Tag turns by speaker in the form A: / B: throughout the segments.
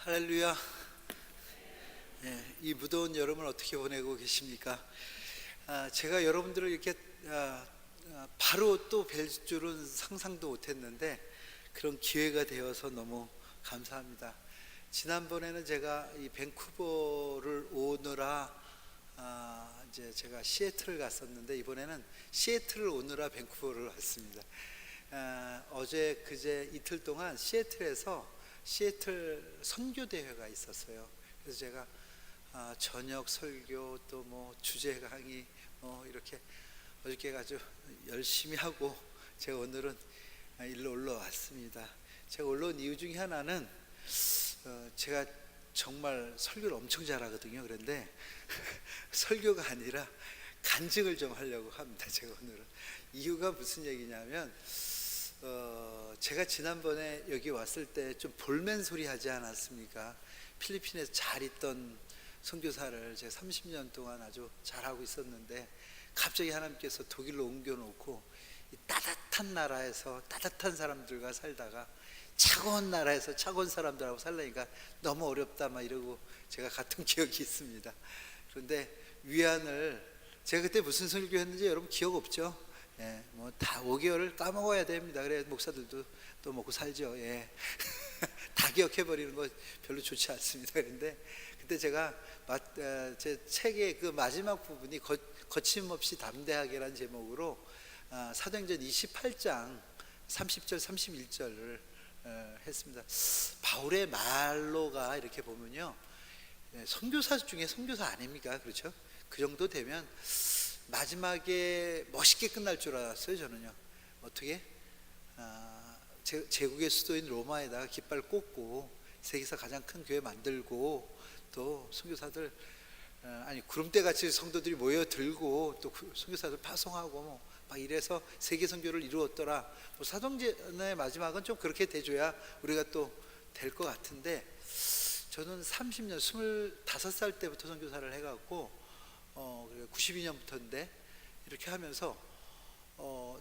A: 할렐루야. 이 무더운 여름을 어떻게 보내고 계십니까? 제가 여러분들을 이렇게 바로 또 뵐 줄은 상상도 못했는데 그런 기회가 되어서 너무 감사합니다. 지난번에는 제가 이 밴쿠버를 오느라 이제 제가 시애틀을 갔었는데 이번에는 시애틀을 오느라 밴쿠버를 왔습니다. 어제 그제 이틀 동안 시애틀에서 시애틀 선교 대회가 있었어요. 그래서 제가 저녁 설교 또 뭐 주제 강의 이렇게 어저께 아주 열심히 하고 제가 오늘은 일로 올라왔습니다. 제가 올라온 이유 중에 하나는 제가 정말 설교를 엄청 잘하거든요. 그런데 설교가 아니라 간증을 좀 하려고 합니다. 제가 오늘은 이유가 무슨 얘기냐면 제가 지난번에 여기 왔을 때 좀 볼멘 소리 하지 않았습니까? 필리핀에서 잘 있던 선교사를 제가 30년 동안 아주 잘하고 있었는데 갑자기 하나님께서 독일로 옮겨놓고 이 따뜻한 나라에서 따뜻한 사람들과 살다가 차가운 나라에서 차가운 사람들하고 살려니까 너무 어렵다 막 이러고 제가 갔던 기억이 있습니다. 그런데 위안을 제가 그때 무슨 설교했는지 여러분 기억 없죠? 뭐 다 5개월을 까먹어야 됩니다. 그래 목사들도 또 먹고 살죠. 다 기억해버리는 거 별로 좋지 않습니다. 그런데 그때 제가 제 책의 그 마지막 부분이 거침없이 담대하게라는 제목으로 사도행전 28장 30절 31절을 했습니다. 바울의 말로가 이렇게 보면요, 선교사 중에 선교사 아닙니까? 그렇죠? 그 정도 되면 마지막에 멋있게 끝날 줄 알았어요. 저는요. 어떻게? 제국의 수도인 로마에다가 깃발 꽂고 세계에서 가장 큰 교회 만들고 또 선교사들 구름대 같이 성도들이 모여들고 또 선교사들 파송하고 막 이래서 세계 선교를 이루었더라. 사도행전의 마지막은 좀 그렇게 돼줘야 우리가 또 될 것 같은데, 저는 30년 25살 때부터 선교사를 해갖고 92년부터인데 이렇게 하면서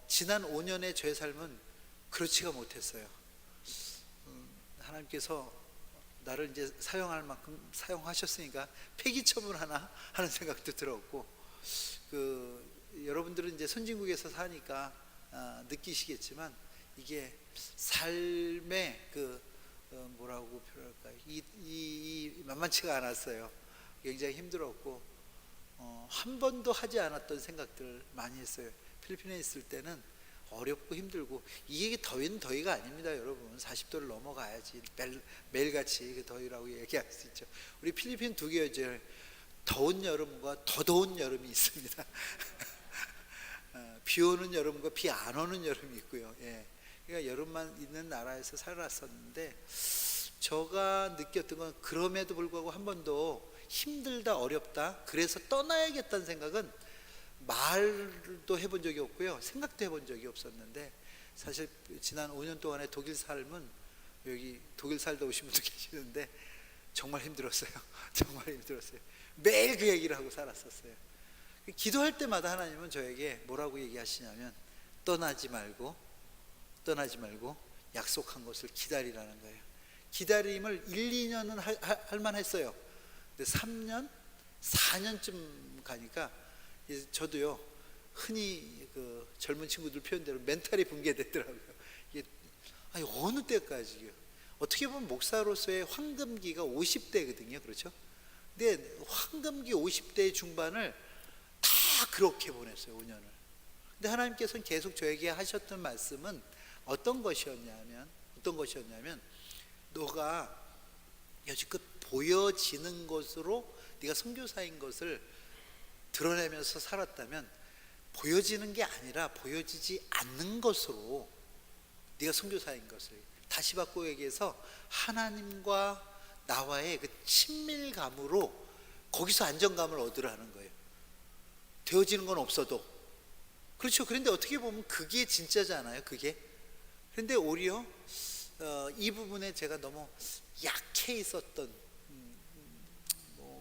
A: 지난 5년의 저의 삶은 그렇지가 못했어요. 하나님께서 나를 이제 사용할 만큼 사용하셨으니까 폐기 처분하나 하는 생각도 들었고, 여러분들은 이제 선진국에서 사니까 느끼시겠지만 이게 삶의 뭐라고 표현할까요? 이 만만치가 않았어요. 굉장히 힘들었고 한 번도 하지 않았던 생각들 많이 했어요. 필리핀에 있을 때는 어렵고 힘들고, 이게 더위는 더위가 아닙니다. 여러분 40도를 넘어가야지 매일같이 그 더위라고 얘기할 수 있죠. 우리 필리핀 두 계절, 더운 여름과 더 더운 여름이 있습니다. 비 오는 여름과 비 안 오는 여름이 있고요. 그러니까 여름만 있는 나라에서 살았었는데, 제가 느꼈던 건 그럼에도 불구하고 한 번도 힘들다 어렵다 그래서 떠나야겠다는 생각은 말도 해본 적이 없고요, 생각도 해본 적이 없었는데, 사실 지난 5년 동안의 독일 삶은, 여기 독일 살다 오신 분도 계시는데 정말 힘들었어요. 정말 힘들었어요. 매일 그 얘기를 하고 살았었어요. 기도할 때마다 하나님은 저에게 뭐라고 얘기하시냐면 떠나지 말고 약속한 것을 기다리라는 거예요. 기다림을 1, 2년은 할 만했어요. 근데 3년, 4년쯤 가니까 저도요, 흔히 젊은 친구들 표현대로 멘탈이 붕괴됐더라고요. 이게 어느 때까지요? 어떻게 보면 목사로서의 황금기가 50대거든요. 그렇죠? 근데 황금기 50대 중반을 다 그렇게 보냈어요. 5년을. 근데 하나님께서는 계속 저에게 하셨던 말씀은 어떤 것이었냐면 너가 여지껏 보여지는 것으로 네가 선교사인 것을 드러내면서 살았다면, 보여지는 게 아니라 보여지지 않는 것으로 네가 선교사인 것을, 다시 바꿔 얘기해서 하나님과 나와의 그 친밀감으로 거기서 안정감을 얻으라는 거예요. 되어지는 건 없어도. 그렇죠. 그런데 어떻게 보면 그게 진짜잖아요. 그게. 그런데 오히려 이 부분에 제가 너무 약해 있었던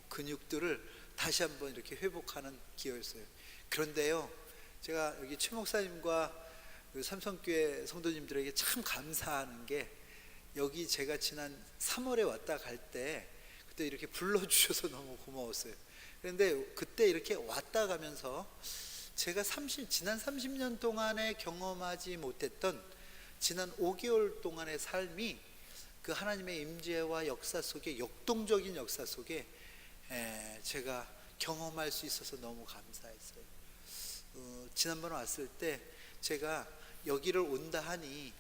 A: 근육들을 다시 한번 이렇게 회복하는 기회였어요. 그런데요, 제가 여기 최 목사님과 삼성교회 성도님들에게 참 감사하는 게, 여기 제가 지난 3월에 왔다 갈 때 그때 이렇게 불러주셔서 너무 고마웠어요. 그런데 그때 이렇게 왔다 가면서 제가 지난 30년 동안에 경험하지 못했던 지난 5개월 동안의 삶이 그 하나님의 임재와 역사 속에, 역동적인 역사 속에 제가 경험할 수 있어서 너무 감사했어요. 지난번에 왔을 때 제가 여기를 온다 하니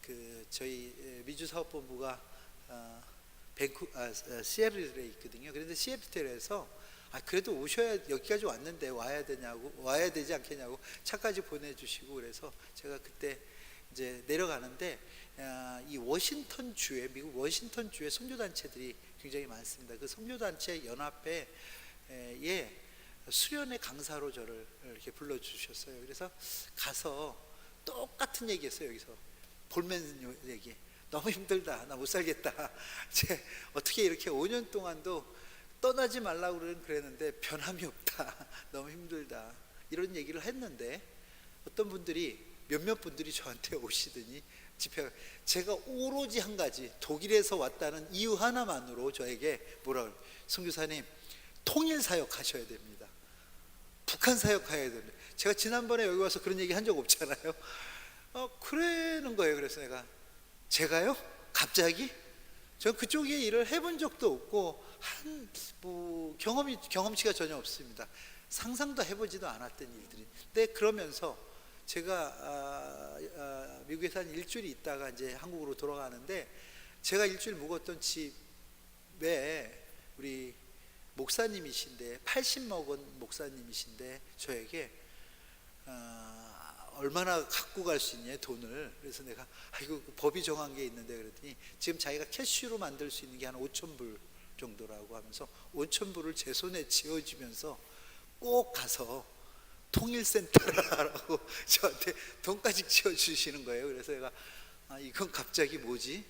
A: 그 저희 미주사업본부가 시애틀에 있거든요. 그런데 시애틀에서 그래도 여기까지 왔는데 와야 되지 않겠냐고 차까지 보내주시고, 그래서 제가 그때 이제 내려가는데 이 워싱턴 주에, 미국 워싱턴 주에 선교단체들이 굉장히 많습니다. 그 선교단체 연합회에 수련회 강사로 저를 이렇게 불러주셨어요. 그래서 가서 똑같은 얘기했어요. 여기서 볼멘 얘기. 너무 힘들다, 나 못 살겠다. 어떻게 이렇게 5년 동안도 떠나지 말라고 그랬는데 변함이 없다, 너무 힘들다, 이런 얘기를 했는데 어떤 분들이, 몇몇 분들이 저한테 오시더니 제가 오로지 한 가지, 독일에서 왔다는 이유 하나만으로 저에게 뭐라 그래요? 선교사님, 통일 사역 하셔야 됩니다. 북한 사역 해야 됩니다. 제가 지난번에 여기 와서 그런 얘기 한 적 없잖아요. 그러는 거예요. 그래서 제가요? 갑자기? 저 그쪽에 일을 해본 적도 없고 경험치가 전혀 없습니다. 상상도 해보지도 않았던 일들이. 근데 그러면서 제가 미국에서 한 일주일 있다가 이제 한국으로 돌아가는데, 제가 일주일 묵었던 집에 우리 목사님이신데, 80 먹은 목사님이신데 저에게 얼마나 갖고 갈 수 있냐, 돈을. 그래서 내가 이거 법이 정한 게 있는데 그랬더니 지금 자기가 캐시로 만들 수 있는 게 한 5,000불 정도라고 하면서 5,000불을 제 손에 쥐어주면서 꼭 가서 통일센터라고 저한테 돈까지 쥐어주시는 거예요. 그래서 내가 이건 갑자기 뭐지?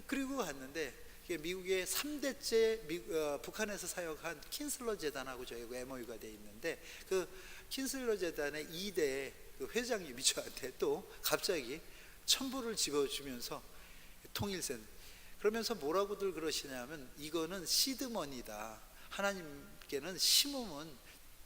A: 그리고 갔는데 미국의 3대째 북한에서 사역한 킨슬러 재단하고 저희가 MOU가 돼 있는데, 그 킨슬러 재단의 2대 그 회장님이 저한테 또 갑자기 1,000불을 집어주면서 통일센, 그러면서 뭐라고들 그러시냐면, 이거는 시드머니다, 하나님께는 심으면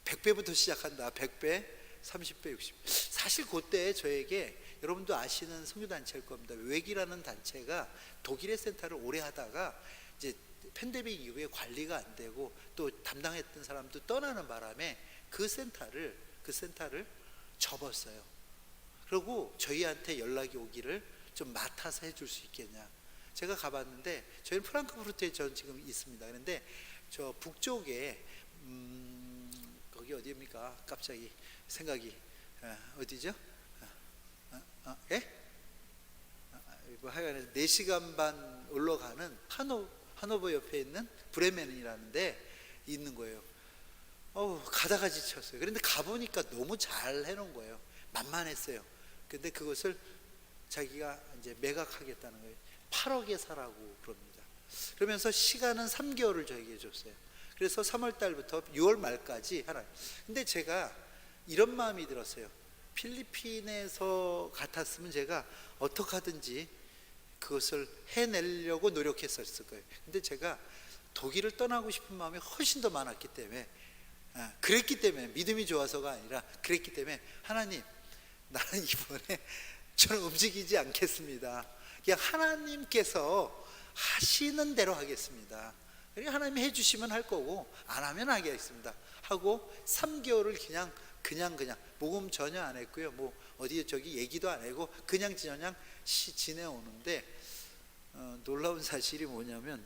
A: 100배부터 시작한다. 100배, 30배, 60배. 사실 그때 저에게, 여러분도 아시는 선교단체일 겁니다. 웩이라는 단체가 독일의 센터를 오래 하다가 이제 팬데믹 이후에 관리가 안 되고 또 담당했던 사람도 떠나는 바람에 그 센터를 접었어요. 그리고 저희한테 연락이 오기를 좀 맡아서 해줄 수 있겠냐. 제가 가봤는데, 저희는 프랑크푸르트에 전 지금 있습니다. 그런데 저 북쪽에 거기 어디입니까? 갑자기 생각이 어디죠? 하여간 4시간 반 올라가는 하노버 옆에 있는 브레멘이라는 데 있는 거예요. 가다가 지쳤어요. 그런데 가보니까 너무 잘 해놓은 거예요. 만만했어요. 근데 그것을 자기가 이제 매각하겠다는 거예요. 8억에 사라고 그럽니다. 그러면서 시간은 3개월을 저에게 줬어요. 그래서 3월 달부터 6월 말까지 하나. 근데 제가 이런 마음이 들었어요. 필리핀에서 같았으면 제가 어떻게 하든지 그것을 해내려고 노력했었을 거예요. 근데 제가 독일을 떠나고 싶은 마음이 훨씬 더 많았기 때문에, 그랬기 때문에, 믿음이 좋아서가 아니라 그랬기 때문에, 하나님, 나는 이번에 저는 움직이지 않겠습니다. 그냥 하나님께서 하시는 대로 하겠습니다. 그러니까 하나님이 해주시면 할 거고, 안 하면 하겠습니다 하고 3개월을 그냥 모금 전혀 안 했고요. 뭐 어디 저기 얘기도 안 하고 그냥 지내오는데, 놀라운 사실이 뭐냐면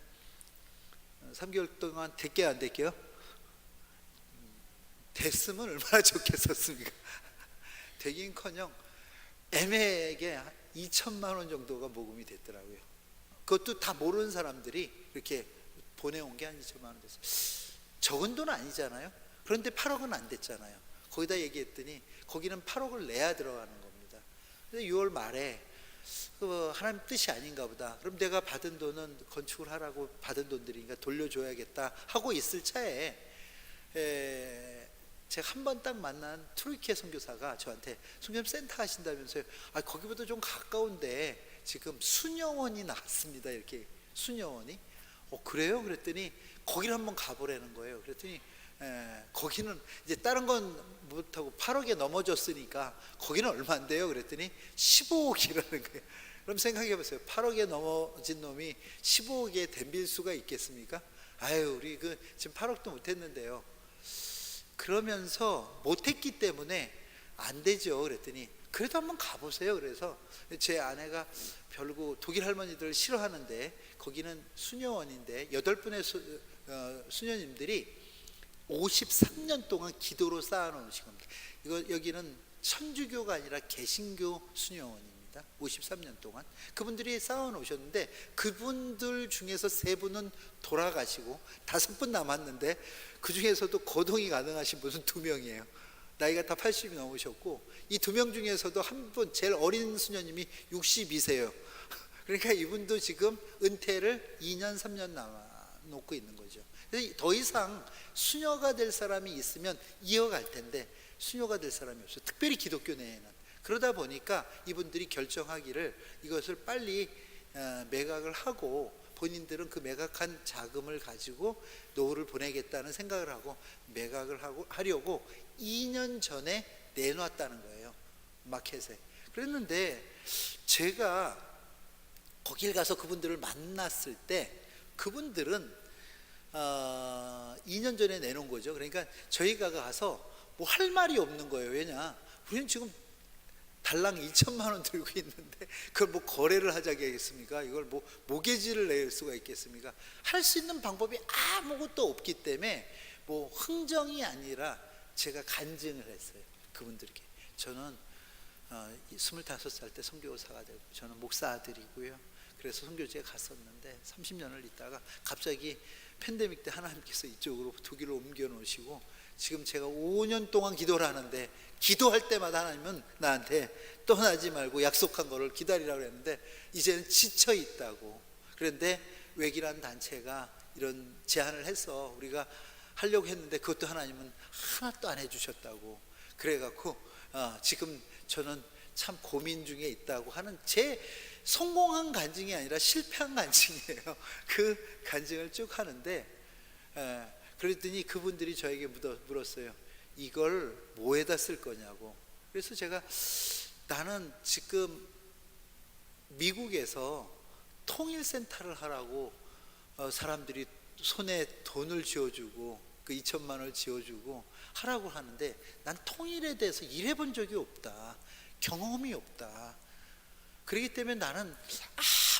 A: 3개월 동안 됐게요, 안 됐게요? 됐으면 얼마나 좋겠었습니까? 되긴커녕 애매하게 2천만 원 정도가 모금이 됐더라고요. 그것도 다 모르는 사람들이 이렇게 보내온 게 한 2천만 원 됐어요. 적은 돈 아니잖아요. 그런데 8억은 안 됐잖아요. 거기다 얘기했더니 거기는 8억을 내야 들어가는 겁니다. 그래서 6월 말에 하나님 뜻이 아닌가 보다. 그럼 내가 받은 돈은 건축을 하라고 받은 돈들이니까 돌려줘야겠다 하고 있을 차에 제가 한 번 딱 만난 트루이케 선교사가 저한테, 선교사님 센터 하신다면서요. 거기보다 좀 가까운데 지금 수녀원이 나왔습니다. 이렇게 수녀원이. 그래요? 그랬더니 거기를 한번 가보라는 거예요. 그랬더니 거기는 이제 다른 건 못하고 8억에 넘어졌으니까 거기는 얼마인데요? 그랬더니 15억이라는 거예요. 그럼 생각해 보세요. 8억에 넘어진 놈이 15억에 덤빌 수가 있겠습니까? 아유, 우리 지금 8억도 못했는데요. 그러면서 못했기 때문에 안 되죠. 그랬더니 그래도 한번 가보세요. 그래서 제 아내가 별고 독일 할머니들을 싫어하는데 거기는 수녀원인데 8분의 수녀님들이 53년 동안 기도로 쌓아놓으신 겁니다. 여기는 천주교가 아니라 개신교 수녀원입니다. 53년 동안 그분들이 쌓아놓으셨는데 그분들 중에서 3분은 돌아가시고 5분 남았는데 그 중에서도 거동이 가능하신 분은 2명이에요. 나이가 다 80이 넘으셨고 이 2명 중에서도 한 분 제일 어린 수녀님이 62세예요. 그러니까 이분도 지금 은퇴를 2년 3년 남아놓고 있는 거죠. 그래서 더 이상 수녀가 될 사람이 있으면 이어갈 텐데 수녀가 될 사람이 없어요. 특별히 기독교 내에는. 그러다 보니까 이분들이 결정하기를 이것을 빨리 매각을 하고 본인들은 그 매각한 자금을 가지고 노후를 보내겠다는 생각을 하고 매각을 하려고 2년 전에 내놨다는 거예요. 마켓에. 그랬는데 제가 거길 가서 그분들을 만났을 때 그분들은 2년 전에 내놓은 거죠. 그러니까 저희가 가서 뭐 할 말이 없는 거예요. 왜냐? 우리는 지금 달랑 2천만 원 들고 있는데 그걸 뭐 거래를 하자겠습니까? 이걸 뭐 모계지를 낼 수가 있겠습니까? 할 수 있는 방법이 아무것도 없기 때문에 뭐 흥정이 아니라 제가 간증을 했어요. 그분들에게. 저는 25살 때 선교사가 되고 저는 목사 아들이고요. 그래서 선교지에 갔었는데 30년을 있다가 갑자기 팬데믹 때 하나님께서 이쪽으로 독일로 옮겨 놓으시고 지금 제가 5년 동안 기도를 하는데 기도할 때마다 하나님은 나한테 떠나지 말고 약속한 거를 기다리라고 했는데 이제는 지쳐 있다고. 그런데 외기란 단체가 이런 제안을 해서 우리가 하려고 했는데 그것도 하나님은 하나도 안 해주셨다고. 그래갖고 지금 저는 참 고민 중에 있다고 하는 제 성공한 간증이 아니라 실패한 간증이에요. 그 간증을 쭉 하는데 그랬더니 그분들이 저에게 물었어요. 이걸 뭐에다 쓸 거냐고. 그래서 제가 나는 지금 미국에서 통일센터를 하라고 사람들이 손에 돈을 쥐어주고 그 2천만 원을 쥐어주고 하라고 하는데 난 통일에 대해서 일해본 적이 없다. 경험이 없다. 그렇기 때문에 나는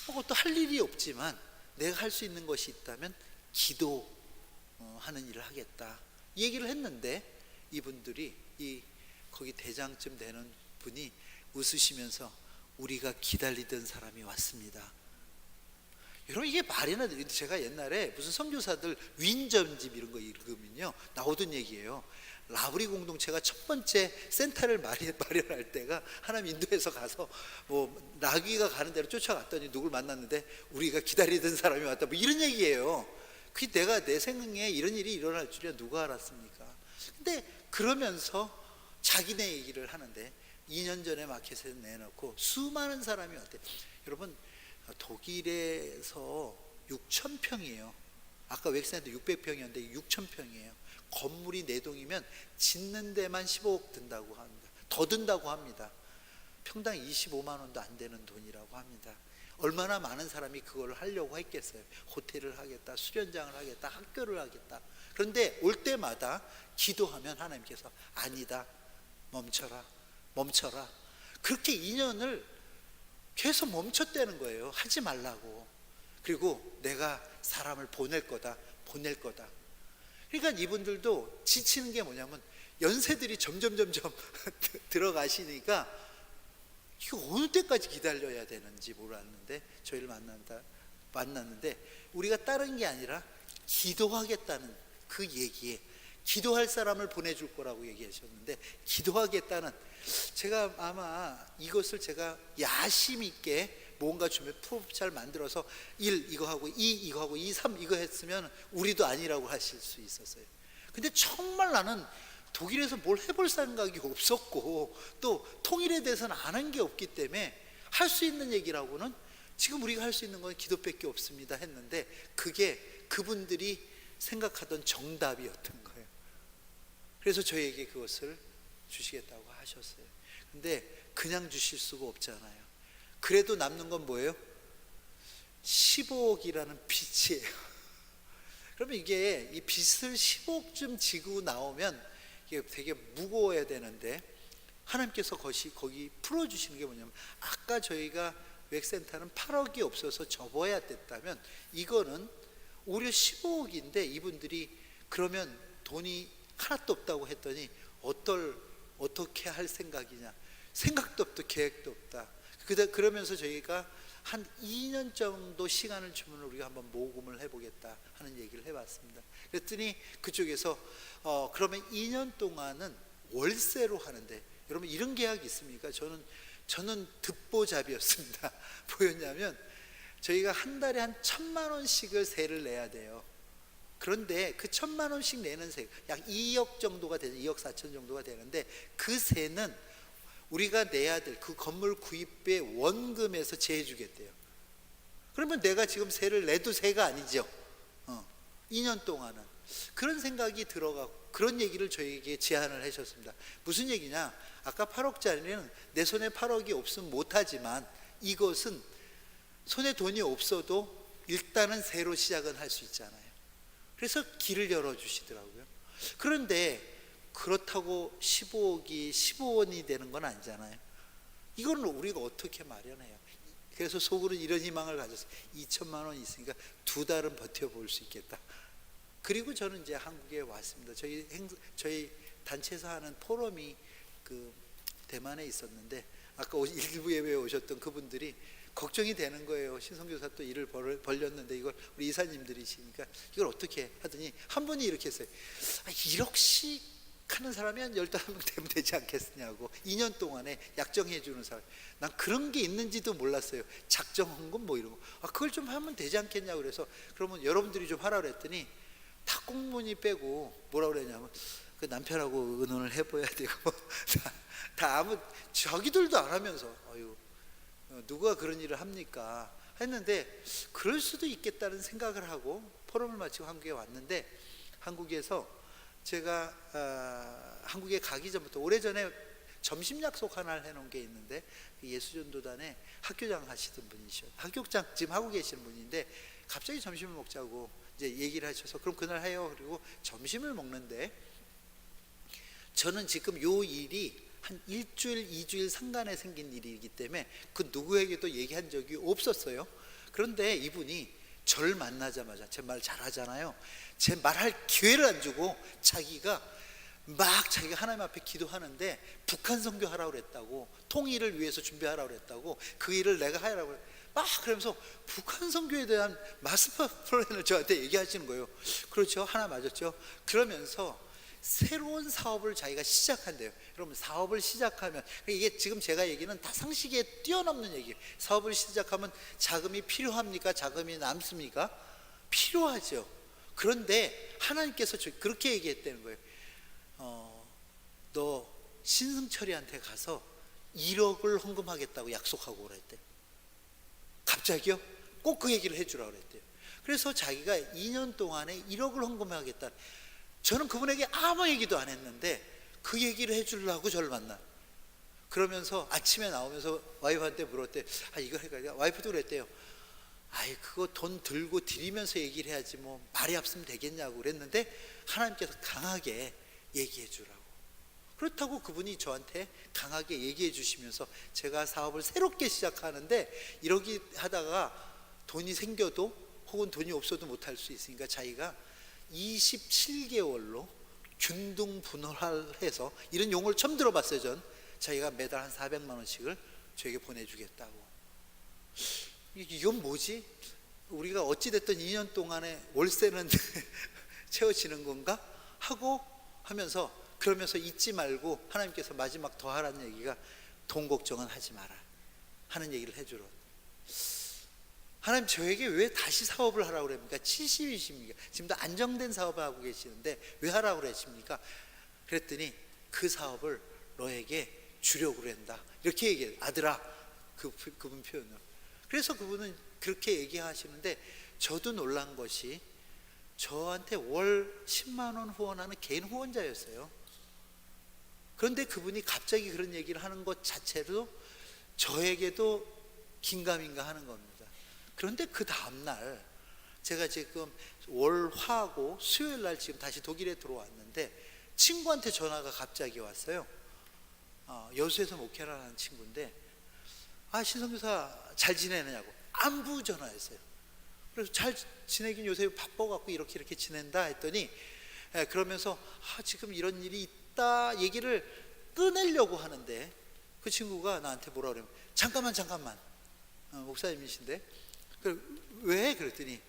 A: 아무것도 할 일이 없지만 내가 할 수 있는 것이 있다면 기도하는 일을 하겠다. 이 얘기를 했는데 이분들이 거기 대장쯤 되는 분이 웃으시면서 우리가 기다리던 사람이 왔습니다. 여러분 이게 말이나 제가 옛날에 무슨 선교사들 위인전집 이런 거 읽으면요 나오던 얘기예요. 라브리 공동체가 첫 번째 센터를 마련할 때가 하나님 인도에서 가서 뭐 나귀가 가는 대로 쫓아갔더니 누굴 만났는데 우리가 기다리던 사람이 왔다 뭐 이런 얘기예요. 그게 내가 내 생에 이런 일이 일어날 줄이야 누가 알았습니까? 근데 그러면서 자기네 얘기를 하는데 2년 전에 마켓에 내놓고 수많은 사람이 왔대. 여러분 독일에서 6,000평이에요. 아까 웩센도 600평이었는데 6,000평이에요. 건물이 4동이면 짓는 데만 15억 든다고 합니다. 더 든다고 합니다. 평당 25만 원도 안 되는 돈이라고 합니다. 얼마나 많은 사람이 그걸 하려고 했겠어요. 호텔을 하겠다, 수련장을 하겠다, 학교를 하겠다. 그런데 올 때마다 기도하면 하나님께서 아니다, 멈춰라, 멈춰라. 그렇게 2년을 계속 멈췄다는 거예요. 하지 말라고. 그리고 내가 사람을 보낼 거다, 보낼 거다. 그러니까 이분들도 지치는 게 뭐냐면 연세들이 점점 들어가시니까 이거 어느 때까지 기다려야 되는지 몰랐는데 저희를 만났는데 우리가 다른 게 아니라 기도하겠다는 그 얘기에 기도할 사람을 보내줄 거라고 얘기하셨는데 기도하겠다는 제가 아마 이것을 제가 야심 있게 뭔가 좀 프로프 잘 만들어서 1 이거 하고 2 이거 하고 2, 3 이거 했으면 우리도 아니라고 하실 수 있었어요. 근데 정말 나는 독일에서 뭘 해볼 생각이 없었고 또 통일에 대해서는 아는 게 없기 때문에 할 수 있는 얘기라고는 지금 우리가 할 수 있는 건 기도밖에 없습니다 했는데, 그게 그분들이 생각하던 정답이었던 거예요. 그래서 저에게 그것을 주시겠다고 하셨어요. 근데 그냥 주실 수가 없잖아요. 그래도 남는 건 뭐예요? 15억이라는 빚이에요. 그러면 이게 이 빚을 15억쯤 지고 나오면 이게 되게 무거워야 되는데, 하나님께서 거기 풀어주시는 게 뭐냐면, 아까 저희가 웹센터는 8억이 없어서 접어야 됐다면, 이거는 오히려 15억인데 이분들이 그러면 돈이 하나도 없다고 했더니 어떻게 할 생각이냐, 생각도 없다, 계획도 없다. 그러면서 저희가 한 2년 정도 시간을 주면 우리가 한번 모금을 해보겠다 하는 얘기를 해봤습니다. 그랬더니 그쪽에서 그러면 2년 동안은 월세로 하는데, 여러분 이런 계약이 있습니까? 저는 듣보잡이었습니다. 뭐였냐면, 저희가 한 달에 한 1,000만 원씩을 세를 내야 돼요. 그런데 그 1,000만 원씩 내는 세, 약 2억 정도가 되죠. 2억 4천 정도가 되는데, 그 세는 우리가 내야 될 그 건물 구입의 원금에서 제해 주겠대요. 그러면 내가 지금 세를 내도 세가 아니죠. 2년 동안은. 그런 생각이 들어가고, 그런 얘기를 저에게 제안을 하셨습니다. 무슨 얘기냐, 아까 8억짜리는 내 손에 8억이 없으면 못하지만, 이것은 손에 돈이 없어도 일단은 새로 시작은 할 수 있잖아요. 그래서 길을 열어주시더라고요. 그런데 그렇다고 15억이 15원이 되는 건 아니잖아요. 이거는 우리가 어떻게 마련해요? 그래서 속으로 이런 희망을 가졌어요. 2천만 원 있으니까 2달은 버텨볼 수 있겠다. 그리고 저는 이제 한국에 왔습니다. 저희 단체에서 하는 포럼이 그 대만에 있었는데, 아까 일부 예배에 오셨던 그분들이 걱정이 되는 거예요. 신성교사 또 일을 벌렸는데 이걸 우리 이사님들이시니까 이걸 어떻게 하더니 한 분이 이렇게 했어요. 1억씩 하는 사람이 한 15명 되면 되지 않겠느냐고. 2년 동안에 약정해 주는 사람. 난 그런 게 있는지도 몰랐어요. 작정헌금 뭐 이런 거. 그걸 좀 하면 되지 않겠냐고. 그래서 그러면 여러분들이 좀 하라 그랬더니, 다 꽁무니 빼고 뭐라 그랬냐면, 그 남편하고 의논을 해봐야 되고 다 아무 자기들도 안 하면서 누가 그런 일을 합니까 했는데, 그럴 수도 있겠다는 생각을 하고 포럼을 마치고 한국에 왔는데, 한국에서 제가 한국에 가기 전부터 오래전에 점심 약속 하나를 해놓은 게 있는데, 예수전도단에 학교장 하시던 분이셔. 학교장 지금 하고 계시는 분인데, 갑자기 점심을 먹자고 이제 얘기를 하셔서, 그럼 그날 해요. 그리고 점심을 먹는데, 저는 지금 요 일이 한 1주일, 2주일 상간에 생긴 일이기 때문에 그 누구에게도 얘기한 적이 없었어요. 그런데 이분이 저를 만나자마자, 제 말 잘하잖아요. 제 말할 기회를 안 주고 자기가 하나님 앞에 기도하는데 북한 선교하라고 그랬다고, 통일을 위해서 준비하라고 그랬다고, 그 일을 내가 하라고 그러면서 북한 선교에 대한 마스터 플랜을 저한테 얘기하시는 거예요. 그렇죠, 하나 맞았죠. 그러면서 새로운 사업을 자기가 시작한대요. 여러분, 사업을 시작하면, 이게 지금 제가 얘기는 다 상식에 뛰어넘는 얘기예요. 사업을 시작하면 자금이 필요합니까? 자금이 남습니까? 필요하죠. 그런데 하나님께서 그렇게 얘기했다는 거예요. 너 신승철이한테 가서 1억을 헌금하겠다고 약속하고 그랬대. 갑자기요? 꼭 그 얘기를 해주라고 그랬대요. 그래서 자기가 2년 동안에 1억을 헌금하겠다. 저는 그분에게 아무 얘기도 안 했는데 그 얘기를 해주려고 저를 만나. 그러면서 아침에 나오면서 와이프한테 물었대. 이거 해가지고 와이프도 그랬대요. 그거 돈 들고 드리면서 얘기를 해야지 뭐 말이 없으면 되겠냐고 그랬는데, 하나님께서 강하게 얘기해 주라고. 그렇다고 그분이 저한테 강하게 얘기해 주시면서 제가 사업을 새롭게 시작하는데, 이러기 하다가 돈이 생겨도 혹은 돈이 없어도 못할 수 있으니까 자기가 27개월로 균등분할해서, 이런 용어를 처음 들어봤어요. 전 자기가 매달 한 400만 원씩을 저에게 보내주겠다고. 이건 뭐지? 우리가 어찌됐든 2년 동안에 월세는 채워지는 건가? 그러면서 잊지 말고 하나님께서 마지막 더 하라는 얘기가, 돈 걱정은 하지 마라 하는 얘기를 해주러. 하나님 저에게 왜 다시 사업을 하라고 그럽니까? 70이십니까? 지금도 안정된 사업을 하고 계시는데 왜 하라고 그러십니까? 그랬더니 그 사업을 너에게 주려고 그런다 이렇게 얘기해요. 아들아, 그분 표현을. 그래서 그분은 그렇게 얘기하시는데 저도 놀란 것이 저한테 월 10만 원 후원하는 개인 후원자였어요. 그런데 그분이 갑자기 그런 얘기를 하는 것 자체로 저에게도 긴가민가 하는 겁니다. 그런데 그 다음날 제가 지금 월, 화하고 수요일 날 지금 다시 독일에 들어왔는데 친구한테 전화가 갑자기 왔어요. 여수에서 목회를 하는 친구인데 신성교사 잘 지내느냐고 안부 전화했어요. 그래서 잘 지내긴 요새 바빠갖고 이렇게 지낸다 했더니 그러면서 지금 이런 일이 있다 얘기를 꺼내려고 하는데 그 친구가 나한테 뭐라 그러면 잠깐만 목사님이신데 왜? 그랬더니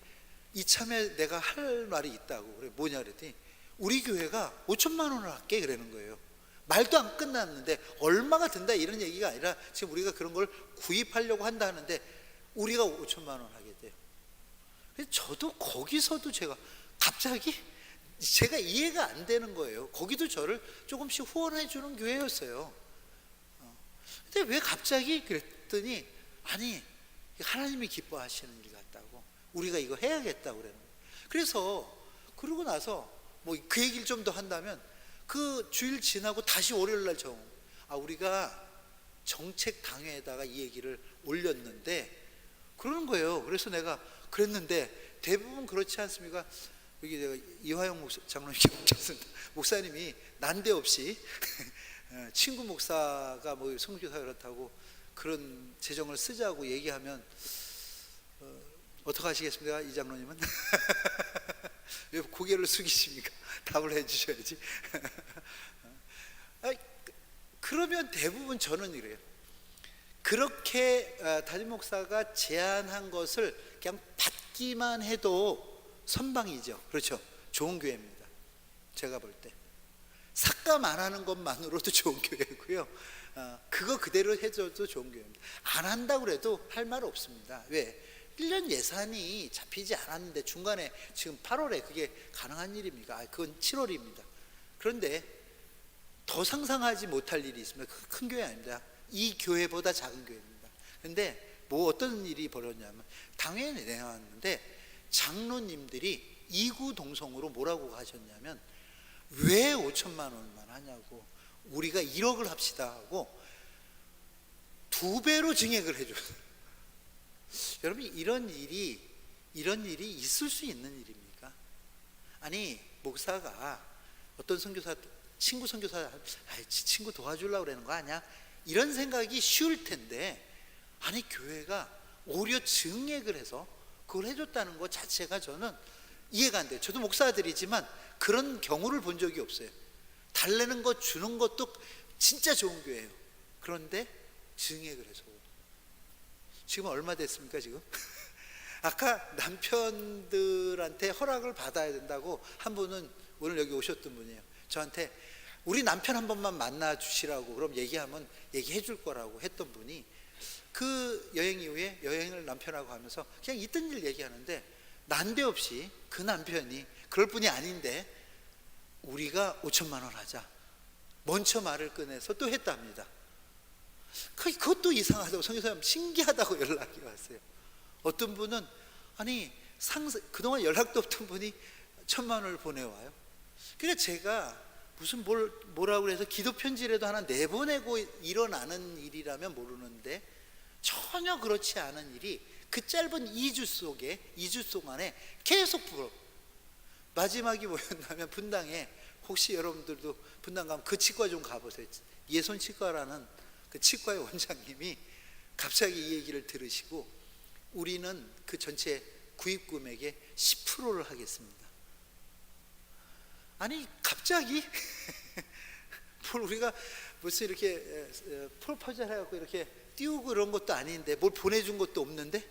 A: 이참에 내가 할 말이 있다고. 그래 뭐냐 그랬더니 우리 교회가 5천만 원을 할게 그러는 거예요. 말도 안 끝났는데 얼마가 든다 이런 얘기가 아니라 지금 우리가 그런 걸 구입하려고 한다 하는데 우리가 5천만 원 하게 돼요. 저도 거기서도 제가 갑자기 제가 이해가 안 되는 거예요. 거기도 저를 조금씩 후원해 주는 교회였어요. 근데 왜 갑자기 그랬더니 아니 하나님이 기뻐하시는 일 같다고 우리가 이거 해야겠다고 그러는 거예요. 그래서 그러고 나서 뭐 그 얘기를 좀 더 한다면 그 주일 지나고 다시 월요일 날 우리가 정책 당회에다가 이 얘기를 올렸는데 그러는 거예요. 그래서 내가 그랬는데 대부분 그렇지 않습니까? 여기 내가 이화영 장로님께 묻혔습니다. 목사님이 난데없이 친구 목사가 뭐 선교사 그렇다고 그런 재정을 쓰자고 얘기하면 어떻게 하시겠습니까? 이 장로님은? 왜 고개를 숙이십니까? 답을 해주셔야지. 그러면 대부분 저는 이래요. 그렇게 담임 목사가 제안한 것을 그냥 받기만 해도 선방이죠. 그렇죠? 좋은 교회입니다. 제가 볼 때 삭감 안 하는 것만으로도 좋은 교회고요. 그거 그대로 해줘도 좋은 교회입니다. 안 한다고 해도 할 말 없습니다. 왜? 1년 예산이 잡히지 않았는데 중간에 지금 8월에 그게 가능한 일입니까? 그건 7월입니다. 그런데 더 상상하지 못할 일이 있습니다. 큰 교회 아닙니다. 이 교회보다 작은 교회입니다. 그런데 뭐 어떤 일이 벌어졌냐면 당회에 내놨는데 장로님들이 이구동성으로 뭐라고 하셨냐면 왜 5천만 원만 하냐고 우리가 1억을 합시다 하고 2배로 증액을 해줬어요. 여러분 이런 일이 있을 수 있는 일입니까? 아니 목사가 어떤 선교사 친구 선교사 친구 도와주려고 그러는 거 아니야? 이런 생각이 쉬울 텐데 아니 교회가 오히려 증액을 해서 그걸 해줬다는 것 자체가 저는 이해가 안 돼요. 저도 목사들이지만 그런 경우를 본 적이 없어요. 달래는 거 주는 것도 진짜 좋은 교회예요. 그런데 증액을 해서 지금 얼마 됐습니까 지금? 아까 남편들한테 허락을 받아야 된다고 한 분은 오늘 여기 오셨던 분이에요. 저한테 우리 남편 한 번만 만나 주시라고 그럼 얘기하면 얘기해 줄 거라고 했던 분이 그 여행 이후에 여행을 남편하고 하면서 그냥 있던 일 얘기하는데 난데없이 그 남편이 그럴 뿐이 아닌데 우리가 5천만 원 하자 먼저 말을 꺼내서 또 했답니다. 그것도 이상하다고 성교사님 신기하다고 연락이 왔어요. 어떤 분은 아니 그동안 연락도 없던 분이 1,000만 원을 보내와요. 그러니까 제가 무슨 뭐라고 해서 기도 편지라도 하나 내보내고 일어나는 일이라면 모르는데 전혀 그렇지 않은 일이 그 짧은 2주 동안에 계속 불어. 마지막이 뭐였냐면 분당에 혹시 여러분들도 분당 가면 그 치과 좀 가보세요. 예손 치과라는 그 치과의 원장님이 갑자기 이 얘기를 들으시고 우리는 그 전체 구입 금액의 10%를 하겠습니다. 아니 갑자기 뭘 우리가 무슨 이렇게 프로포즈를 해갖고 이렇게 띄우고 그런 것도 아닌데 뭘 보내준 것도 없는데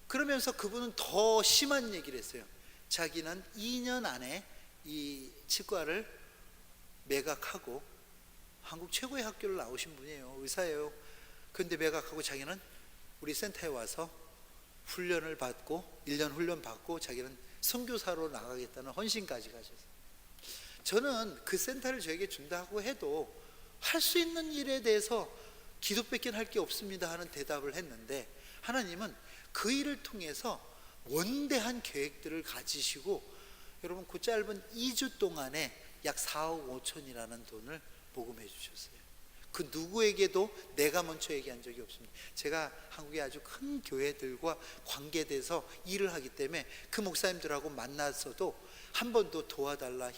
A: 그러면서 그분은 더 심한 얘기를 했어요. 자기는 2년 안에 이 치과를 매각하고 한국 최고의 학교를 나오신 분이에요. 의사예요. 그런데 매각하고 자기는 우리 센터에 와서 훈련을 받고 1년 훈련 받고 자기는 선교사로 나가겠다는 헌신까지 가셨어요. 저는 그 센터를 저에게 준다고 해도 할 수 있는 일에 대해서 기도밖에 할 게 없습니다 하는 대답을 했는데, 하나님은 그 일을 통해서 원대한 계획들을 가지시고, 여러분 그 짧은 2주 동안에 약 4억 5천이라는 돈을 모금해 주셨어요. 그 누구에게도 내가 먼저 얘기한 적이 없습니다. 제가 한국의 아주 큰 교회들과 관계돼서 일을 하기 때문에 그 목사님들하고 만나서도 한 번도 도와달라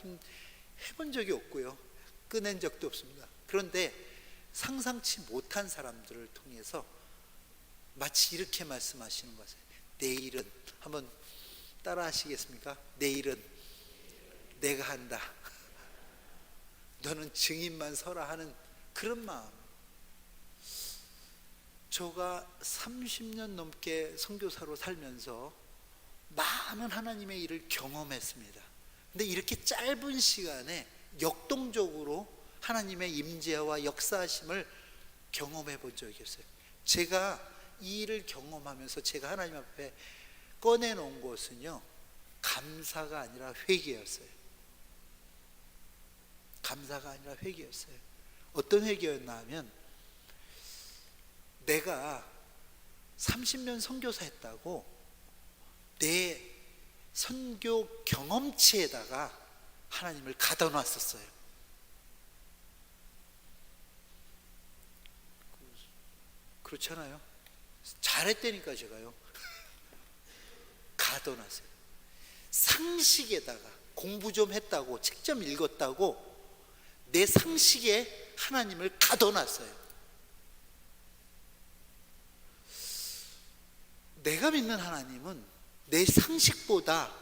A: 해본 적이 없고요, 꺼낸 적도 없습니다. 그런데 상상치 못한 사람들을 통해서 마치 이렇게 말씀하시는 것이에요. 내일은, 한번 따라 하시겠습니까? 내일은 내가 한다. 너는 증인만 서라 하는 그런 마음. 저가 30년 넘게 선교사로 살면서 많은 하나님의 일을 경험했습니다. 근데 이렇게 짧은 시간에 역동적으로 하나님의 임재와 역사하심을 경험해 본 적이 없어요. 제가 이 일을 경험하면서 제가 하나님 앞에 꺼내놓은 것은요, 감사가 아니라 회개였어요. 감사가 아니라 회개였어요. 어떤 회개였나 하면, 내가 30년 선교사 했다고 내 선교 경험치에다가 하나님을 가둬 놨었어요. 그렇잖아요. 잘했다니까 제가요. 가둬 놨어요. 상식에다가 공부 좀 했다고, 책 좀 읽었다고 내 상식에 하나님을 가둬 놨어요. 내가 믿는 하나님은 내 상식보다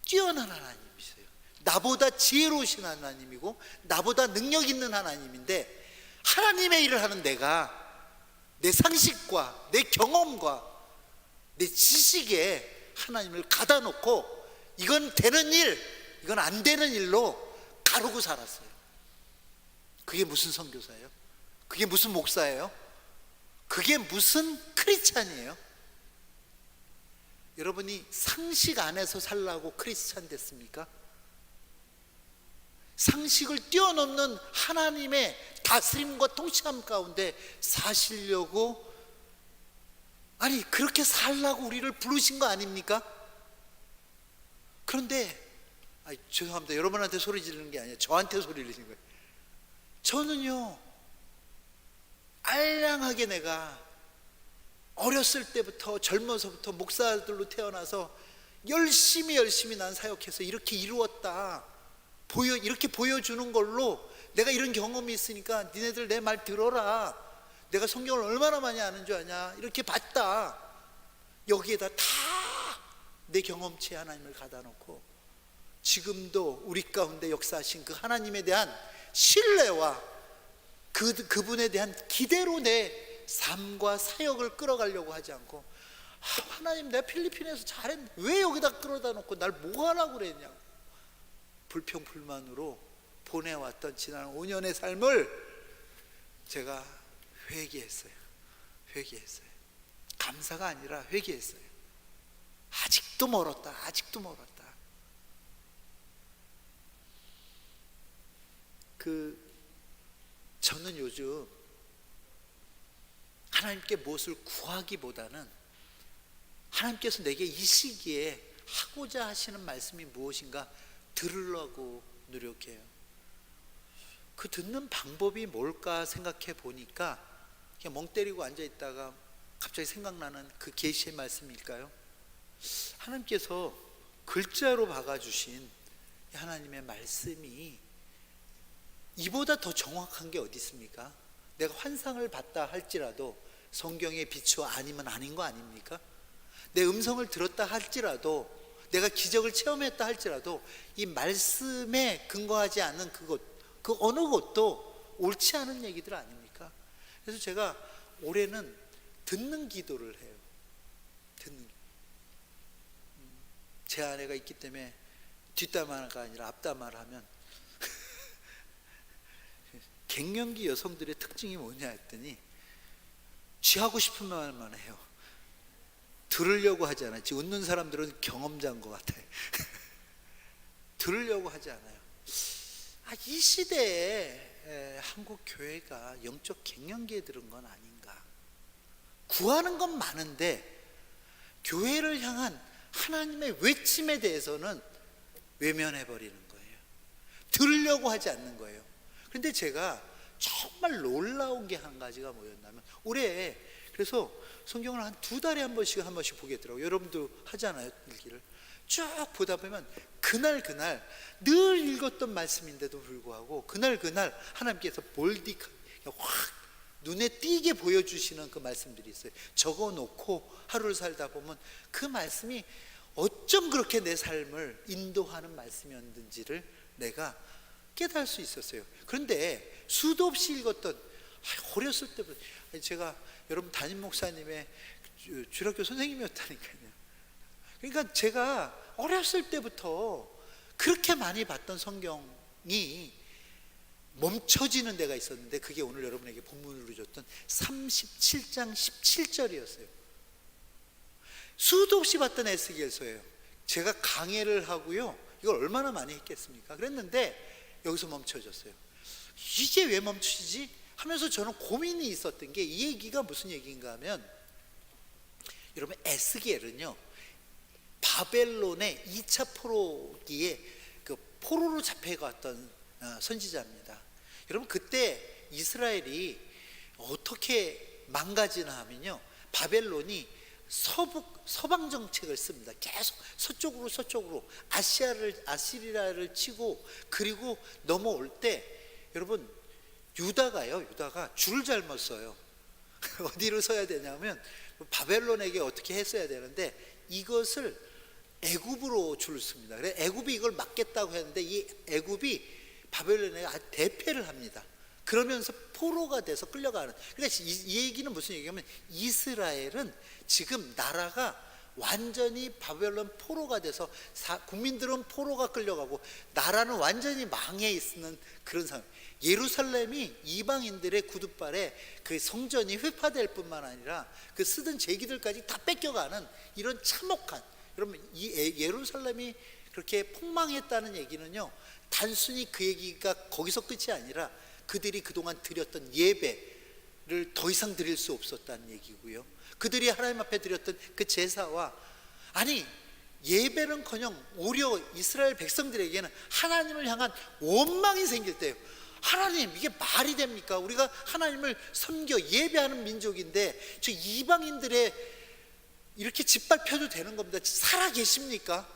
A: 뛰어난 하나님이세요. 나보다 지혜로우신 하나님이고 나보다 능력 있는 하나님인데, 하나님의 일을 하는 내가 내 상식과 내 경험과 내 지식에 하나님을 가다 놓고 이건 되는 일, 이건 안 되는 일로 가르고 살았어요. 그게 무슨 선교사예요? 그게 무슨 목사예요? 그게 무슨 크리스찬이에요? 여러분이 상식 안에서 살라고 크리스찬 됐습니까? 상식을 뛰어넘는 하나님의 다스림과 통치함 가운데 사시려고, 아니 그렇게 살라고 우리를 부르신 거 아닙니까? 그런데 죄송합니다, 여러분한테 소리 지르는 게 아니라 저한테 소리를 지르는 거예요. 저는요, 알량하게 내가 어렸을 때부터, 젊어서부터 목사들로 태어나서 열심히 난 사역해서 이렇게 이루었다, 이렇게 보여주는 걸로 내가 이런 경험이 있으니까 니네들 내 말 들어라, 내가 성경을 얼마나 많이 아는 줄 아냐, 이렇게 봤다. 여기에다 다 내 경험치에 하나님을 가다 놓고 지금도 우리 가운데 역사하신 그 하나님에 대한 신뢰와 그분에 대한 기대로 내 삶과 사역을 끌어가려고 하지 않고, 하나님 내가 필리핀에서 잘했는데 왜 여기다 끌어다 놓고 날 뭐 하라고 그랬냐고 불평불만으로 보내왔던 지난 5년의 삶을 제가 회개했어요. 감사가 아니라 회개했어요. 아직도 멀었다. 저는 요즘 하나님께 무엇을 구하기보다는 하나님께서 내게 이 시기에 하고자 하시는 말씀이 무엇인가 들으려고 노력해요. 그 듣는 방법이 뭘까 생각해 보니까 그냥 멍 때리고 앉아 있다가 갑자기 생각나는 그 계시의 말씀일까요? 하나님께서 글자로 박아주신 하나님의 말씀이 이보다 더 정확한 게 어디 있습니까? 내가 환상을 봤다 할지라도 성경의 빛이 아니면 아닌 거 아닙니까? 내 음성을 들었다 할지라도, 내가 기적을 체험했다 할지라도 이 말씀에 근거하지 않는 그 어느 것도 옳지 않은 얘기들 아닙니까? 그래서 제가 올해는 듣는 기도를 해요. 제 아내가 있기 때문에 뒷담화가 아니라 앞담화를 하면 갱년기 여성들의 특징이 뭐냐 했더니 쥐하고 싶은 말만 해요. 들으려고 하지 않아요. 지금 웃는 사람들은 경험자인 것 같아요. 들으려고 하지 않아요. 이 시대에 한국 교회가 영적 갱년기에 들은 건 아닌가. 구하는 건 많은데 교회를 향한 하나님의 외침에 대해서는 외면해 버리는 거예요. 들으려고 하지 않는 거예요. 그런데 제가 정말 놀라운 게 한 가지가 뭐였냐면, 올해 그래서 성경을 한 2달에 한 번씩 보게 되더라고요. 여러분도 하잖아요, 일기를. 쭉 보다 보면 그날 늘 읽었던 말씀인데도 불구하고 그날 하나님께서 볼디하게 확 눈에 띄게 보여주시는 그 말씀들이 있어요. 적어놓고 하루를 살다 보면 그 말씀이 어쩜 그렇게 내 삶을 인도하는 말씀이었는지를 내가 깨달을 수 있었어요. 그런데 수도 없이 읽었던, 어렸을 때부터, 제가 여러분 담임 목사님의 주일학교 선생님이었다니까요. 그러니까 제가 어렸을 때부터 그렇게 많이 봤던 성경이 멈춰지는 데가 있었는데, 그게 오늘 여러분에게 본문으로 줬던 37장 17절이었어요. 수도 없이 봤던 에스겔서예요. 제가 강해를 하고요, 이걸 얼마나 많이 했겠습니까? 그랬는데 여기서 멈춰졌어요. 이게 왜 멈추지? 하면서 저는 고민이 있었던 게, 이 얘기가 무슨 얘기인가 하면, 여러분 에스겔은요 바벨론의 2차 포로기에 그 포로로 잡혀갔던 선지자입니다. 여러분 그때 이스라엘이 어떻게 망가지나 하면요, 바벨론이 서방 정책을 씁니다. 계속 서쪽으로 아시리아를 치고, 그리고 넘어올 때 여러분 유다가 줄을 잘못 서요. 어디로 서야 되냐면 바벨론에게 어떻게 했어야 되는데, 이것을 애굽으로 줄을 씁니다. 그래서 애굽이 이걸 막겠다고 했는데, 이 애굽이 바벨론에게 대패를 합니다. 그러면서 포로가 돼서 끌려가는. 그러니까 이 얘기는 무슨 얘기냐면, 이스라엘은 지금 나라가 완전히 바벨론 포로가 돼서 국민들은 포로가 끌려가고 나라는 완전히 망해 있는 그런 상황. 예루살렘이 이방인들의 구둣발에 그 성전이 회파될 뿐만 아니라 그 쓰던 제기들까지 다 뺏겨가는 이런 참혹한, 여러분 이 예루살렘이 그렇게 폭망했다는 얘기는요, 단순히 그 얘기가 거기서 끝이 아니라 그들이 그동안 드렸던 예배를 더 이상 드릴 수 없었다는 얘기고요, 그들이 하나님 앞에 드렸던 그 제사와, 아니 예배는커녕 오히려 이스라엘 백성들에게는 하나님을 향한 원망이 생길 때예요. 하나님, 이게 말이 됩니까? 우리가 하나님을 섬겨 예배하는 민족인데 저 이방인들의 이렇게 짓밟혀도 되는 겁니다. 살아 계십니까?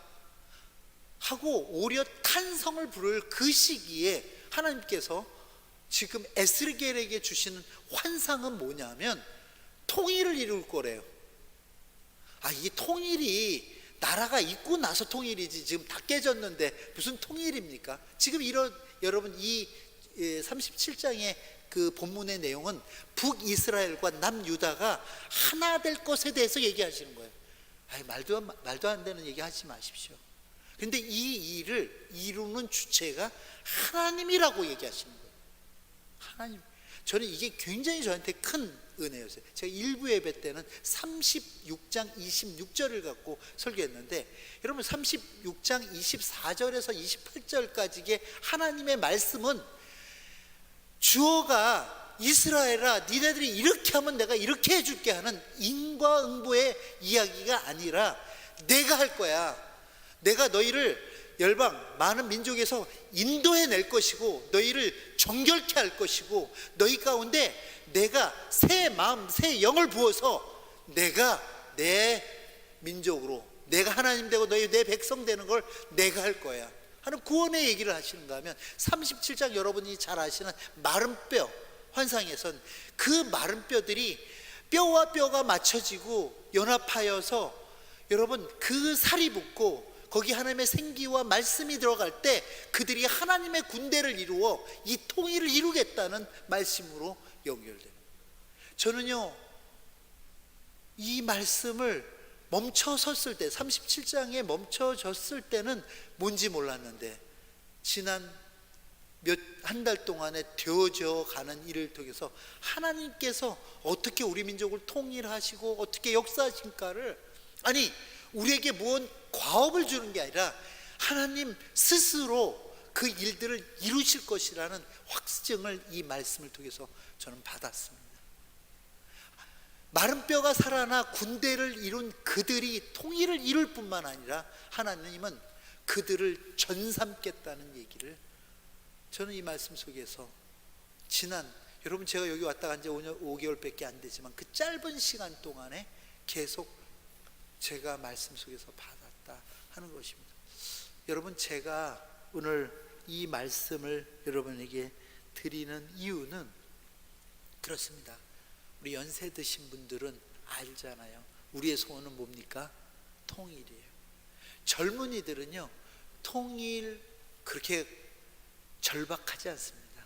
A: 하고 오히려 탄성을 부를 그 시기에 하나님께서 지금 에스겔에게 주시는 환상은 뭐냐면, 통일을 이룰 거래요. 이 통일이 나라가 있고 나서 통일이지, 지금 다 깨졌는데 무슨 통일입니까? 지금 여러분 이 37장의 그 본문의 내용은 북이스라엘과 남유다가 하나 될 것에 대해서 얘기하시는 거예요. 말도 안 되는 얘기 하지 마십시오. 그런데 이 일을 이루는 주체가 하나님이라고 얘기하시는 거예요. 하나님. 저는 이게 굉장히 저한테 큰 은혜였어요. 제가 일부 예배 때는 36장 26절을 갖고 설교했는데, 여러분 36장 24절에서 28절까지의 하나님의 말씀은 주어가 이스라엘아 니네들이 이렇게 하면 내가 이렇게 해줄게 하는 인과응보의 이야기가 아니라, 내가 할 거야, 내가 너희를 열방 많은 민족에서 인도해 낼 것이고 너희를 정결케 할 것이고, 너희 가운데 내가 새 마음 새 영을 부어서 내가 내 민족으로, 내가 하나님 되고 너희 내 백성 되는 걸 내가 할 거야 하는 구원의 얘기를 하시는가 하면, 37장 여러분이 잘 아시는 마른 뼈 환상에선 그 마른 뼈들이 뼈와 뼈가 맞춰지고 연합하여서 여러분 그 살이 붙고 거기 하나님의 생기와 말씀이 들어갈 때 그들이 하나님의 군대를 이루어 이 통일을 이루겠다는 말씀으로 연결돼요. 저는요 이 말씀을 멈춰섰을 때, 37장에 멈춰졌을 때는 뭔지 몰랐는데, 지난 한 달 동안에 되어져 가는 일을 통해서 하나님께서 어떻게 우리 민족을 통일하시고 어떻게 역사하실까를, 아니 우리에게 무언 과업을 주는 게 아니라 하나님 스스로 그 일들을 이루실 것이라는 확증을 이 말씀을 통해서 저는 받았습니다. 마른 뼈가 살아나 군대를 이룬 그들이 통일을 이룰 뿐만 아니라 하나님은 그들을 전삼겠다는 얘기를 저는 이 말씀 속에서 여러분 제가 여기 왔다 간 지 5개월밖에 안 되지만 그 짧은 시간 동안에 계속 제가 말씀 속에서 받았다 하는 것입니다. 여러분, 제가 오늘 이 말씀을 여러분에게 드리는 이유는 그렇습니다. 우리 연세 드신 분들은 알잖아요. 우리의 소원은 뭡니까? 통일이에요. 젊은이들은요, 통일 그렇게 절박하지 않습니다.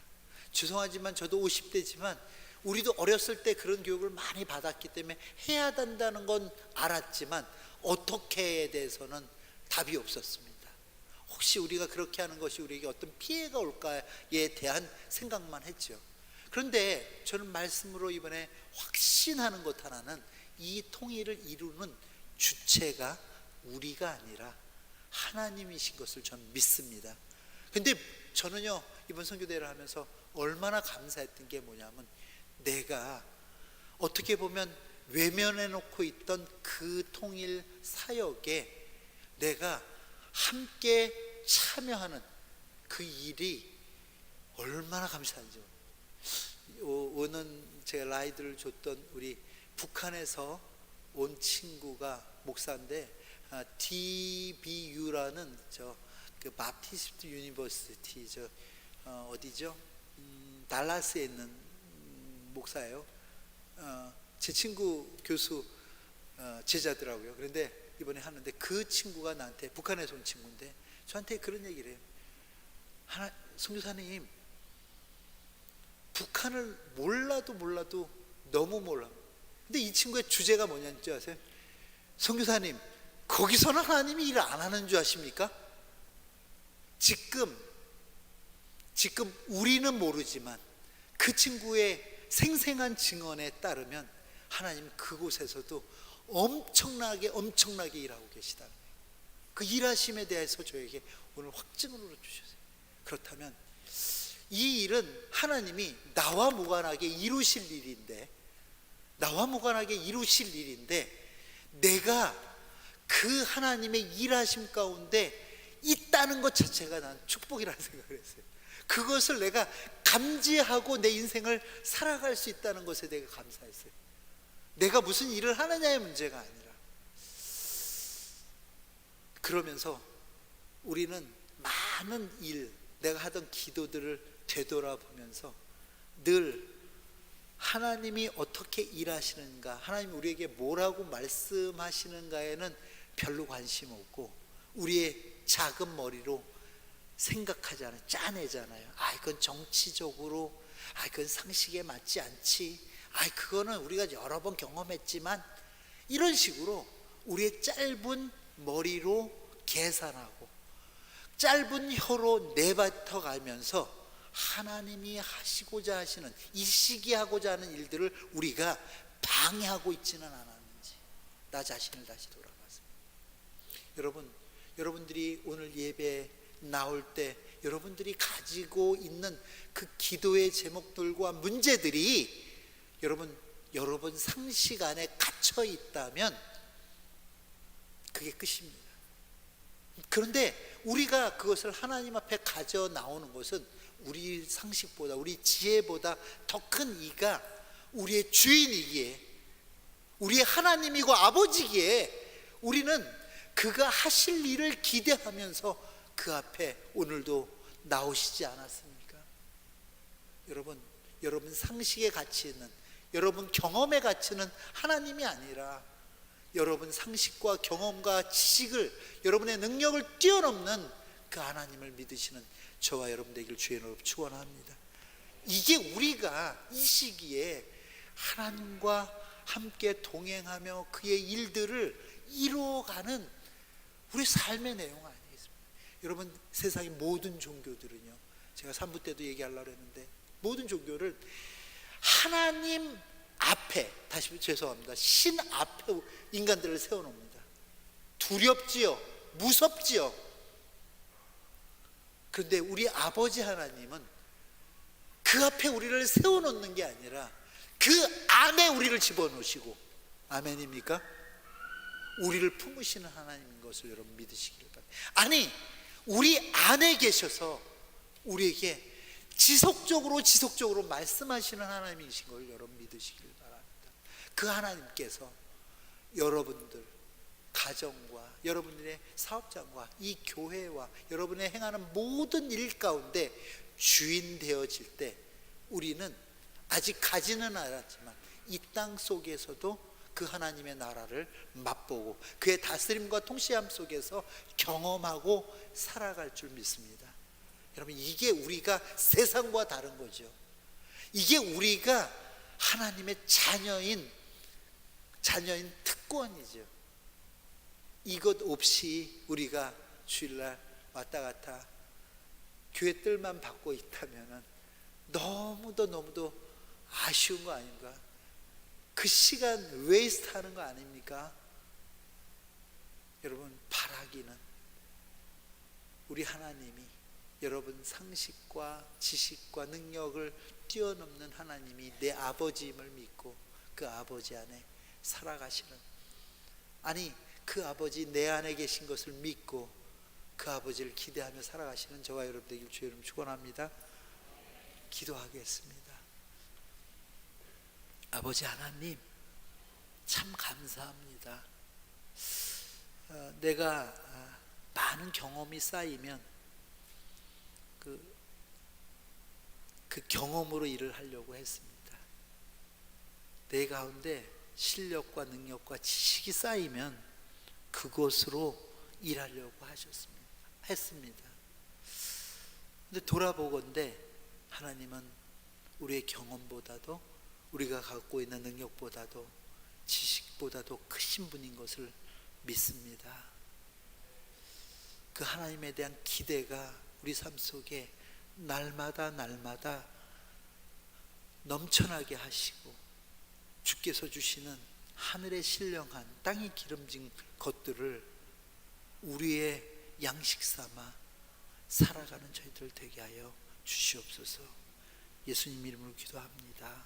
A: 죄송하지만 저도 50대지만 우리도 어렸을 때 그런 교육을 많이 받았기 때문에 해야 된다는 건 알았지만 어떻게에 대해서는 답이 없었습니다. 혹시 우리가 그렇게 하는 것이 우리에게 어떤 피해가 올까에 대한 생각만 했죠. 그런데 저는 말씀으로 이번에 확신하는 것 하나는 이 통일을 이루는 주체가 우리가 아니라 하나님이신 것을 저는 믿습니다. 근데 저는요, 이번 선교대회를 하면서 얼마나 감사했던 게 뭐냐면, 내가 어떻게 보면 외면해 놓고 있던 그 통일 사역에 내가 함께 참여하는 그 일이 얼마나 감사한지. 오는 제가 라이드를 줬던 우리 북한에서 온 친구가 목사인데, DBU라는 그 바프티스트 유니버시티 어디죠? 달라스에 있는 목사예요. 제 친구 교수 제자더라고요. 그런데 이번에 하는데 그 친구가 나한테, 북한에서 온 친구인데 저한테 그런 얘기를 해요. 선교사님, 북한을 몰라도 너무 몰라. 근데 이 친구의 주제가 뭐냐는지 아세요? 선교사님, 거기서는 하나님이 일 안 하는 줄 아십니까? 지금 우리는 모르지만 그 친구의 생생한 증언에 따르면 하나님 그곳에서도 엄청나게 일하고 계시다는 거예요. 그 일하심에 대해서 저에게 오늘 확증으로 주셨어요. 그렇다면 이 일은 하나님이 나와 무관하게 이루실 일인데 내가 그 하나님의 일하심 가운데 있다는 것 자체가 난 축복이라는 생각을 했어요. 그것을 내가 감지하고 내 인생을 살아갈 수 있다는 것에 대해 감사했어요. 내가 무슨 일을 하느냐의 문제가 아니라. 그러면서 우리는 많은 일, 내가 하던 기도들을 되돌아보면서 늘 하나님이 어떻게 일하시는가, 하나님이 우리에게 뭐라고 말씀하시는가에는 별로 관심 없고 우리의 작은 머리로 생각하지 않아요. 짜내잖아요. 이건 정치적으로, 그건 상식에 맞지 않지, 그거는 우리가 여러 번 경험했지만, 이런 식으로 우리의 짧은 머리로 계산하고 짧은 혀로 내뱉어 가면서 하나님이 하시고자 하시는, 이 시기에 하고자 하는 일들을 우리가 방해하고 있지는 않았는지 나 자신을 다시 돌아봐서, 여러분들이 오늘 예배 나올 때 여러분들이 가지고 있는 그 기도의 제목들과 문제들이 여러분 상식 안에 갇혀 있다면 그게 끝입니다. 그런데 우리가 그것을 하나님 앞에 가져 나오는 것은 우리 상식보다, 우리 지혜보다 더 큰 이가 우리의 주인이기에, 우리의 하나님이고 아버지기에 우리는 그가 하실 일을 기대하면서 그 앞에 오늘도 나오시지 않았습니까? 여러분 상식의 가치는, 여러분 경험의 가치는 하나님이 아니라 여러분 상식과 경험과 지식을, 여러분의 능력을 뛰어넘는 그 하나님을 믿으시는 저와 여러분 되기를 주의 이름으로 축원합니다. 이게 우리가 이 시기에 하나님과 함께 동행하며 그의 일들을 이루어가는 우리 삶의 내용 아니겠습니까? 여러분, 세상의 모든 종교들은요, 제가 3부 때도 얘기하려고 했는데, 모든 종교를 하나님 앞에, 다시 죄송합니다, 신 앞에 인간들을 세워놓습니다. 두렵지요, 무섭지요. 그런데 우리 아버지 하나님은 그 앞에 우리를 세워놓는 게 아니라 그 안에 우리를 집어넣으시고, 아멘입니까? 우리를 품으시는 하나님인 것을 여러분 믿으시길 바랍니다. 아니, 우리 안에 계셔서 우리에게 지속적으로 말씀하시는 하나님이신 걸 여러분 믿으시길 바랍니다. 그 하나님께서 여러분들 가정과 여러분들의 사업장과 이 교회와 여러분의 행하는 모든 일 가운데 주인 되어질 때 우리는 아직 가지는 않았지만 이 땅 속에서도 그 하나님의 나라를 맛보고 그의 다스림과 통치함 속에서 경험하고 살아갈 줄 믿습니다. 여러분, 이게 우리가 세상과 다른 거죠. 이게 우리가 하나님의 자녀인 특권이죠. 이것 없이 우리가 주일날 왔다 갔다 교회 뜰만 받고 있다면 너무도 아쉬운 거 아닌가? 그 시간 웨이스트 하는 거 아닙니까? 여러분, 바라기는 우리 하나님이 여러분 상식과 지식과 능력을 뛰어넘는 하나님이 내 아버지임을 믿고 그 아버지 안에 살아가시는, 아니 그 아버지 내 안에 계신 것을 믿고 그 아버지를 기대하며 살아가시는 저와 여러분 되길 주의 이름 축원합니다. 기도하겠습니다. 아버지 하나님, 참 감사합니다. 내가 많은 경험이 쌓이면 그 경험으로 일을 하려고 했습니다. 내 가운데 실력과 능력과 지식이 쌓이면 그것으로 일하려고 했습니다. 근데 돌아보건대 하나님은 우리의 경험보다도 우리가 갖고 있는 능력보다도 지식보다도 크신 분인 것을 믿습니다. 그 하나님에 대한 기대가 우리 삶 속에 날마다 넘쳐나게 하시고 주께서 주시는 하늘의 신령한 땅이 기름진 것들을 우리의 양식 삼아 살아가는 저희들 되게 하여 주시옵소서. 예수님 이름으로 기도합니다.